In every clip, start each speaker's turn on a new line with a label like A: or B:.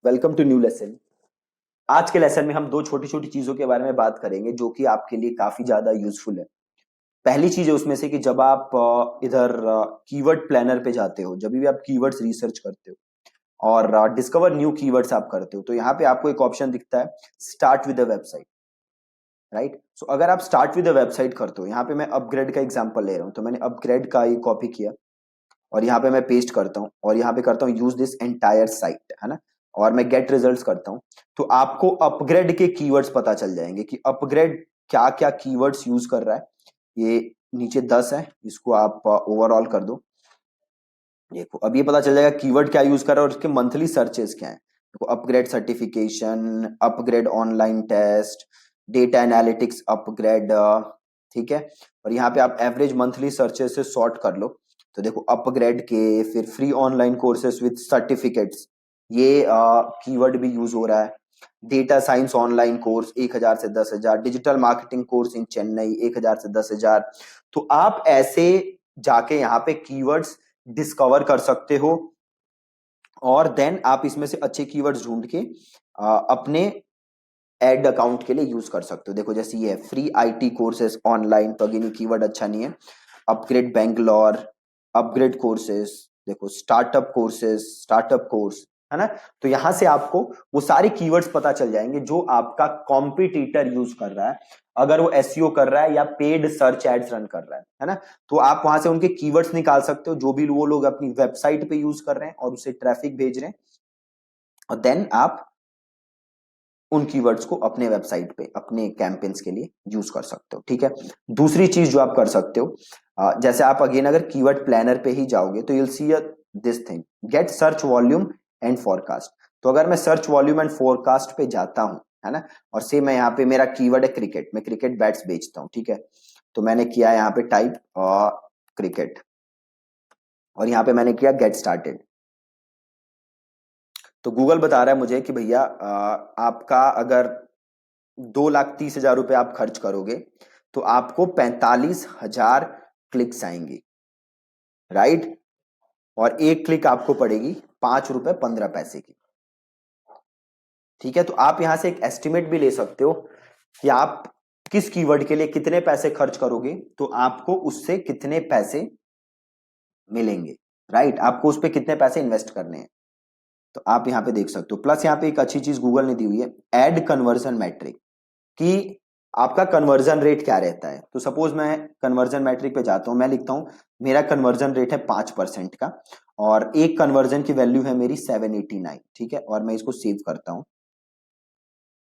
A: Welcome to new lesson. आज के lesson में हम दो छोटी छोटी चीजों के बारे में बात करेंगे जो कि आपके लिए काफी ज्यादा यूजफुल है। पहली चीज है उसमें से कि जब आप इधर कीवर्ड प्लानर पे जाते हो, जब भी आप कीवर्ड्स रिसर्च करते हो और डिस्कवर न्यू कीवर्ड्स आप करते हो, तो यहाँ पे आपको एक ऑप्शन दिखता है, start with the website. Right, so अगर आप स्टार्ट विद द वेबसाइट करते हो, यहाँ पे मैं अपग्रेड का एग्जांपल ले रहा हूँ, तो मैंने अपग्रेड का ये कॉपी किया और यहाँ पे मैं पेस्ट करता हूँ और यहाँ पे करता हूँ यूज दिस एंटायर साइट, है ना। और मैं गेट रिजल्ट्स करता हूँ, तो आपको अपग्रेड के कीवर्ड्स पता चल जाएंगे कि अपग्रेड क्या क्या कीवर्ड्स यूज कर रहा है। ये नीचे 10 है, इसको आप ओवरऑल कर दो। देखो अब ये पता चल जाएगा कीवर्ड क्या यूज कर रहा है और उसके मंथली सर्चेस क्या है। देखो, upGrad certification, upGrad online test, data analytics upGrad, ठीक है। और यहाँ पे आप एवरेज मंथली सर्चेस से सॉर्ट कर लो। तो देखो अपग्रेड के फिर free online courses with certificates, ये कीवर्ड भी यूज हो रहा है। डेटा साइंस ऑनलाइन कोर्स 1,000 से 10,000, digital marketing course in Chennai 1,000 से 10,000। तो आप ऐसे जाके यहाँ पे कीवर्ड्स डिस्कवर कर सकते हो और देन आप इसमें से अच्छे कीवर्ड्स ढूंढ के अपने एड अकाउंट के लिए यूज कर सकते हो। देखो जैसे ये फ्री आईटी कोर्सेज ऑनलाइन, तो अगेन ये कीवर्ड अच्छा नहीं है। अपग्रेड बैंगलोर, अपग्रेड कोर्सेज, देखो स्टार्टअप कोर्सेज, स्टार्टअप कोर्स, है ना। तो यहां से आपको वो सारे कीवर्ड्स पता चल जाएंगे जो आपका कॉम्पिटिटर यूज कर रहा है, अगर वो एसईओ कर रहा है या पेड सर्च एड्स रन कर रहा है ना। तो आप वहां से उनके कीवर्ड्स निकाल सकते हो जो भी वो लोग अपनी वेबसाइट पे यूज कर रहे हैं और उसे ट्रैफिक भेज रहे हैं, और देन आप उन कीवर्ड्स को अपने वेबसाइट पे अपने कैंपेन्स के लिए यूज कर सकते हो, ठीक है। दूसरी चीज जो आप कर सकते हो, जैसे आप अगेन अगर कीवर्ड प्लानर पे ही जाओगे तो you'll see this thing, get search volume and forecast. तो अगर मैं सर्च वॉल्यूम एंड फोरकास्ट पे जाता हूं, है ना, और से मैं यहाँ पे मेरा कीवर्ड है क्रिकेट, मैं क्रिकेट बैट्स बेचता हूँ, ठीक है। तो मैंने किया यहाँ पे टाइप क्रिकेट और यहाँ पे मैंने किया गेट स्टार्टेड। तो गूगल बता रहा है मुझे कि भैया आपका अगर 2,30,000 रुपए आप खर्च करोगे तो आपको 45,000 क्लिक्स आएंगी, राइट। और एक क्लिक आपको पड़ेगी 5 रुपए 15 पैसे की, ठीक है। तो आप यहां से एक एस्टिमेट भी ले सकते हो कि आप किस कीवर्ड के लिए कितने पैसे खर्च करोगे तो आपको उससे कितने पैसे मिलेंगे, राइट। आपको उस पर कितने पैसे इन्वेस्ट करने हैं, तो आप यहां पे देख सकते हो। प्लस यहां पे एक अच्छी चीज गूगल ने दी हुई है, एड कन्वर्जन मैट्रिक, कि आपका कन्वर्जन रेट क्या रहता है। तो सपोज मैं कन्वर्जन मैट्रिक पे जाता हूं, मैं लिखता हूं मेरा कन्वर्जन रेट है 5% का और एक कन्वर्जन की वैल्यू है मेरी 789, ठीक है। और मैं इसको सेव करता हूं।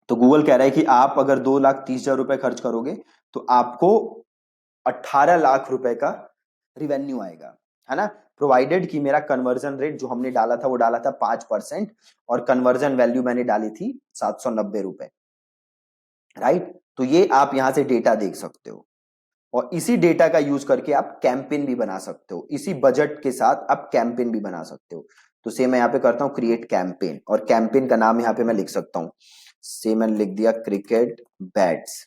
A: तो गूगल कह रहा है कि आप अगर 2,30,000 रुपए खर्च करोगे तो आपको 18 लाख रुपए का रिवेन्यू आएगा, है ना। प्रोवाइडेड कि मेरा कन्वर्जन रेट जो हमने डाला था वो डाला था 5% और कन्वर्जन वैल्यू मैंने डाली थी 790 रुपए, राइट। तो ये आप यहां से डेटा देख सकते हो और इसी डेटा का यूज करके आप कैंपेन भी बना सकते हो, इसी बजट के साथ आप कैंपेन भी बना सकते हो। तो से मैं यहाँ पे करता हूँ क्रिएट कैंपेन और कैंपेन का नाम यहाँ पे मैं लिख सकता हूँ, से मैंने लिख दिया क्रिकेट बैट्स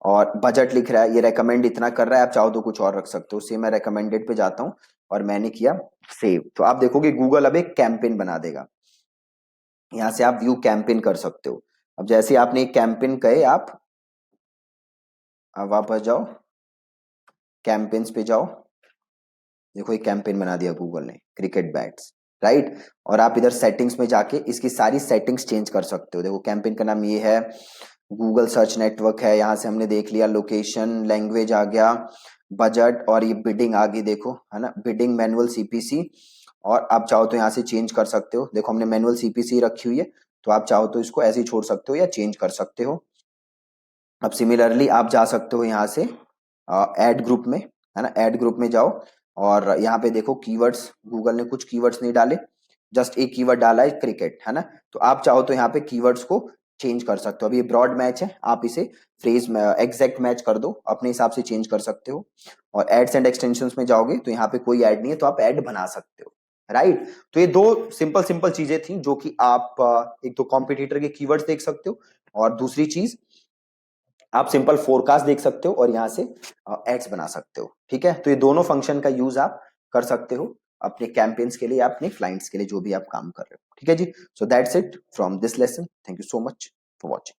A: और बजट लिख रहा है, ये रेकमेंड इतना कर रहा है, आप चाहो तो कुछ और रख सकते हो। से मैं रेकमेंडेड पे जाता हूँ और मैंने किया सेव, तो आप देखोगे गूगल अब एक कैंपेन बना देगा। यहाँ से आप व्यू कैंपेन कर सकते हो। अब जैसे आपने एक कैंपेन कहे, आप अब वापस जाओ, कैंपेन्स पे जाओ, देखो एक कैंपेन बना दिया गूगल ने, क्रिकेट बैट्स, राइट। और आप इधर सेटिंग्स में जाके इसकी सारी सेटिंग्स चेंज कर सकते हो। देखो कैंपेन का नाम ये है, गूगल सर्च नेटवर्क है, यहाँ से हमने देख लिया, लोकेशन, लैंग्वेज आ गया, बजट और ये बिडिंग आ गई, देखो है ना, बिडिंग मैनुअल सीपीसी। और आप चाहो तो यहाँ से चेंज कर सकते हो, देखो हमने मैनुअल सीपीसी रखी हुई है, तो आप चाहो तो इसको ऐसे ही छोड़ सकते हो या चेंज कर सकते हो। अब सिमिलरली आप जा सकते हो यहाँ से ऐड ग्रुप में, है ना, ऐड ग्रुप में जाओ और यहाँ पे देखो कीवर्ड्स, गूगल ने कुछ कीवर्ड्स नहीं डाले, जस्ट एक कीवर्ड डाला है क्रिकेट, है ना। तो आप चाहो तो यहाँ पे कीवर्ड्स को चेंज कर सकते हो। अभी ये ब्रॉड मैच है, आप इसे फ्रेज में एग्जैक्ट मैच कर दो, अपने हिसाब से चेंज कर सकते हो। और एड्स एंड एक्सटेंशंस में जाओगे तो यहाँ पे कोई ऐड नहीं है, तो आप ऐड बना सकते हो, राइट। तो ये दो सिंपल सिंपल चीजें थी जो कि आप एक तो कॉम्पिटिटर के कीवर्ड्स देख सकते हो और दूसरी चीज आप सिंपल फोरकास्ट देख सकते हो और यहाँ से एड्स बना सकते हो, ठीक है। तो ये दोनों फंक्शन का यूज आप कर सकते हो अपने कैंपेन्स के लिए या अपने क्लाइंट्स के लिए जो भी आप काम कर रहे हो। ठीक है जी। So that's it from this lesson. Thank you so much for watching.